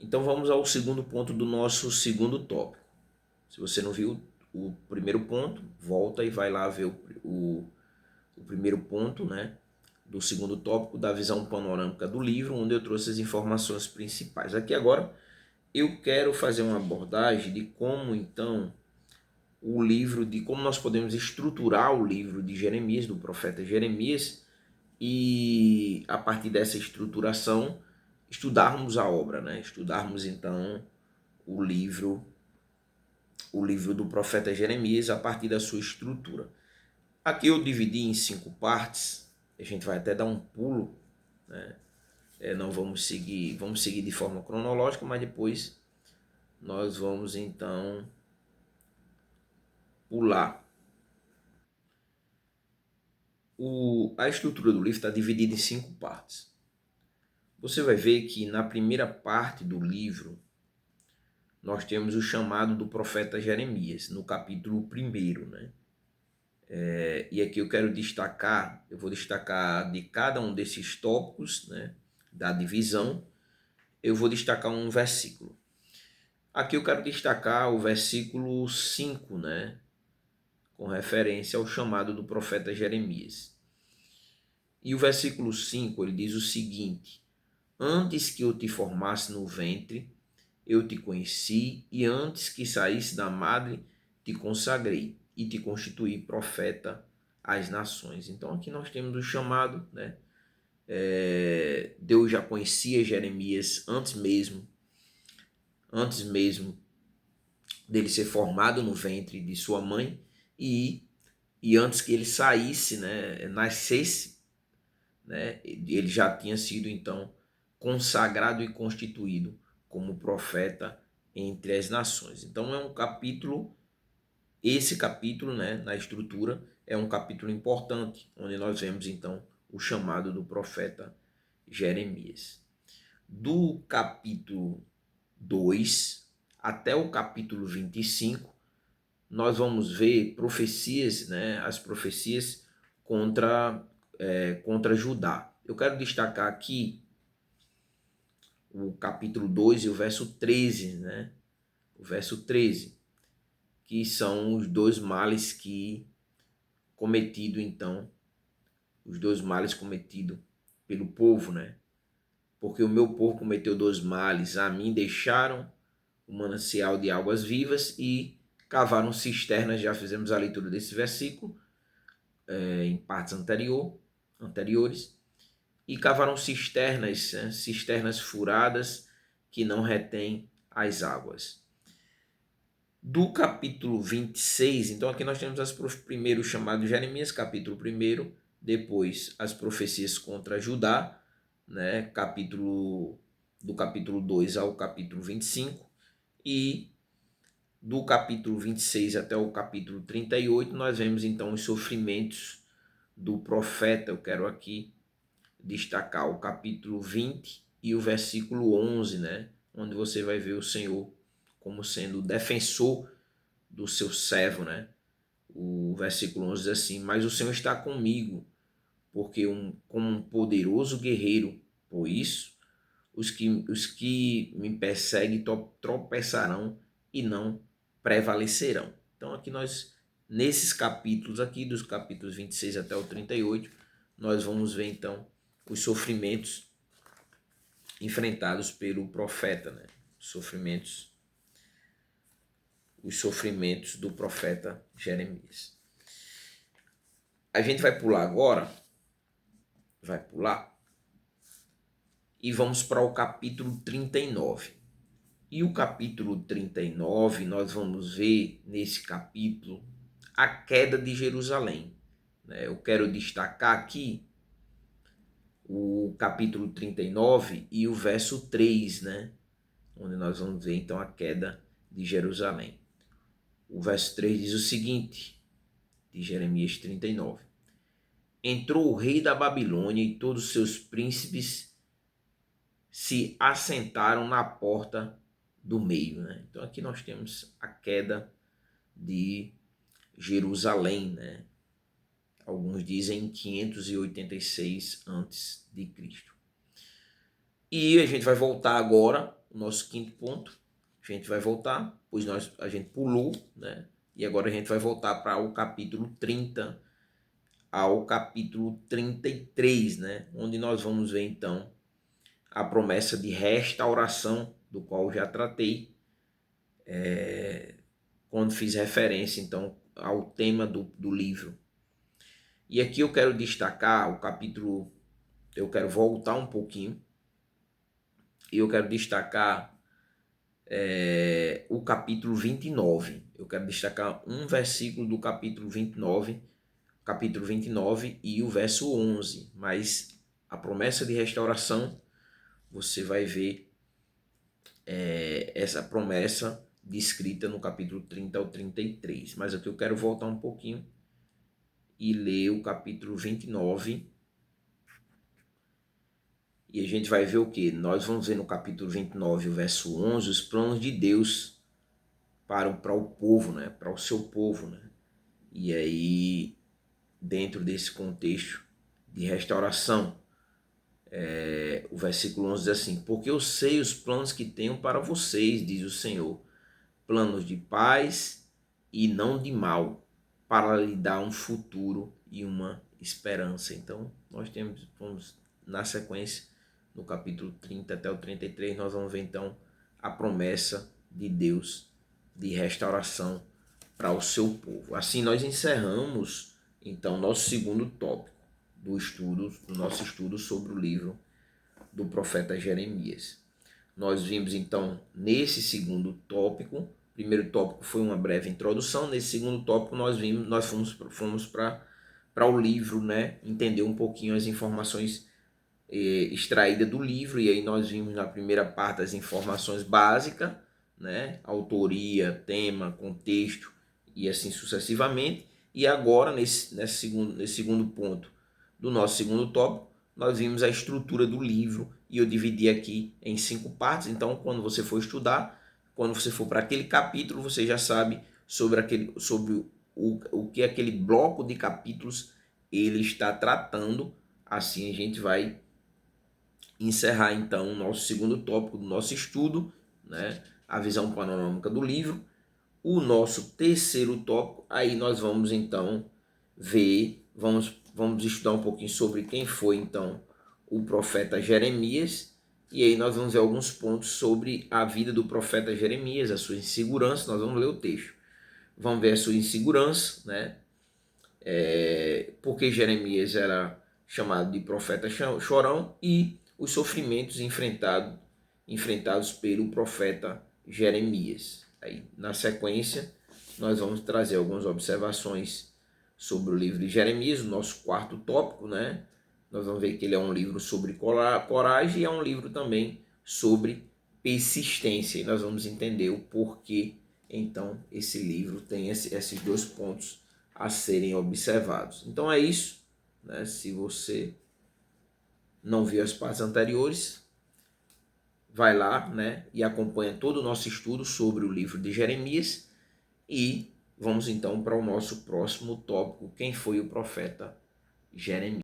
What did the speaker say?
Então vamos ao segundo ponto do nosso segundo tópico. Se você não viu o primeiro ponto, volta e vai lá ver o primeiro ponto, né, do segundo tópico, da visão panorâmica do livro, onde eu trouxe as informações principais. Aqui agora eu quero fazer uma abordagem de como então o livro, de como nós podemos estruturar o livro de Jeremias, do profeta Jeremias, e a partir dessa estruturação estudarmos a obra, né? Estudarmos então o livro do profeta Jeremias a partir da sua estrutura. Aqui eu dividi em 5 partes, a gente vai até dar um pulo, né? Não vamos seguir de forma cronológica, mas depois nós vamos então pular. A estrutura do livro está dividida em 5 partes. Você vai ver que na primeira parte do livro nós temos o chamado do profeta Jeremias, no capítulo 1, né? E aqui eu quero destacar, eu vou destacar de cada um desses tópicos, né, da divisão, eu vou destacar um versículo. Aqui eu quero destacar o versículo 5, né, com referência ao chamado do profeta Jeremias. E o versículo 5, ele diz o seguinte: antes que eu te formasse no ventre, eu te conheci, e antes que saísse da madre, te consagrei e te constituí profeta às nações. Então aqui nós temos o chamado, né? Deus já conhecia Jeremias antes mesmo dele ser formado no ventre de sua mãe, e antes que ele saísse, né, nascesse, né, ele já tinha sido então consagrado e constituído como profeta entre as nações. Então é um capítulo, esse capítulo, né, na estrutura, é um capítulo importante, onde nós vemos então o chamado do profeta Jeremias. Do capítulo 2 até o capítulo 25, nós vamos ver profecias, né, as profecias contra Judá. Eu quero destacar aqui o capítulo 2 e o verso 13, né? O verso 13, que são os dois males que cometido então, os dois males cometidos pelo povo, né? Porque o meu povo cometeu 2 males, a mim deixaram o manancial de águas vivas e cavaram cisternas. Já fizemos a leitura desse versículo em partes anteriores, e cavaram cisternas, né? Cisternas furadas que não retêm as águas. Do capítulo 26, então aqui nós temos primeiro chamado de Jeremias, capítulo 1, depois as profecias contra Judá, né, do capítulo 2 ao capítulo 25, e do capítulo 26 até o capítulo 38, nós vemos então os sofrimentos do profeta. Eu quero aqui destacar o capítulo 20 e o versículo 11, né, onde você vai ver o Senhor como sendo o defensor do seu servo, né? O versículo 11 diz assim: mas o Senhor está comigo, porque como um poderoso guerreiro, por isso os que me perseguem tropeçarão e não prevalecerão. Então aqui nós, nesses capítulos aqui, dos capítulos 26 até o 38, nós vamos ver então os sofrimentos enfrentados pelo profeta, né? Os sofrimentos do profeta Jeremias. A gente vai pular agora, e vamos para o capítulo 39. E o capítulo 39, nós vamos ver nesse capítulo a queda de Jerusalém. Eu quero destacar aqui o capítulo 39 e o verso 3, né? Onde nós vamos ver então a queda de Jerusalém. O verso 3 diz o seguinte, de Jeremias 39. Entrou o rei da Babilônia e todos os seus príncipes se assentaram na porta do meio, né? Então aqui nós temos a queda de Jerusalém, né? Alguns dizem 586 a.C. E a gente vai voltar agora o nosso quinto ponto. A gente vai voltar, pois a gente pulou, né? E agora a gente vai voltar para o capítulo 30 ao capítulo 33, né? Onde nós vamos ver então a promessa de restauração, do qual já tratei, quando fiz referência então ao tema do livro. E aqui eu quero destacar o capítulo, eu quero voltar um pouquinho, e eu quero destacar o capítulo 29. Eu quero destacar um versículo do capítulo 29 e o verso 11. Mas a promessa de restauração, você vai ver essa promessa descrita no capítulo 30 ao 33. Mas aqui eu quero voltar um pouquinho e ler o capítulo 29. E a gente vai ver o que? Nós vamos ver no capítulo 29, o verso 11, os planos de Deus para o povo, né? Para o seu povo, né? E aí, dentro desse contexto de restauração, o versículo 11 diz assim: porque eu sei os planos que tenho para vocês, diz o Senhor, planos de paz e não de mal, para lhe dar um futuro e uma esperança. Então, vamos na sequência, no capítulo 30 até o 33, nós vamos ver então a promessa de Deus de restauração para o seu povo. Assim nós encerramos então nosso segundo tópico do nosso estudo sobre o livro do profeta Jeremias. Nós vimos então nesse segundo tópico, o primeiro tópico foi uma breve introdução, nesse segundo tópico nós fomos para o livro, né, entender um pouquinho as informações extraídas do livro, e aí nós vimos na primeira parte as informações básicas, né, autoria, tema, contexto e assim sucessivamente. E agora, nesse segundo ponto do nosso segundo tópico, nós vimos a estrutura do livro, e eu dividi aqui em 5 partes. Então, quando você for estudar, quando você for para aquele capítulo, você já sabe sobre o que aquele bloco de capítulos ele está tratando. Assim a gente vai encerrar então o nosso segundo tópico do nosso estudo, né? A visão panorâmica do livro. O nosso terceiro tópico, aí nós vamos então vamos estudar um pouquinho sobre quem foi então o profeta Jeremias, e aí nós vamos ver alguns pontos sobre a vida do profeta Jeremias, a sua insegurança. Nós vamos ler o texto, vamos ver a sua insegurança, né? Porque Jeremias era chamado de profeta chorão, e os sofrimentos enfrentados pelo profeta Jeremias. Aí, na sequência, nós vamos trazer algumas observações sobre o livro de Jeremias, o nosso quarto tópico, né? Nós vamos ver que ele é um livro sobre coragem e é um livro também sobre persistência. E nós vamos entender o porquê, então, esse livro tem esses dois pontos a serem observados. Então é isso, né? Se você não viu as partes anteriores, vai lá, né, e acompanha todo o nosso estudo sobre o livro de Jeremias, e vamos então para o nosso próximo tópico: quem foi o profeta Jeremias.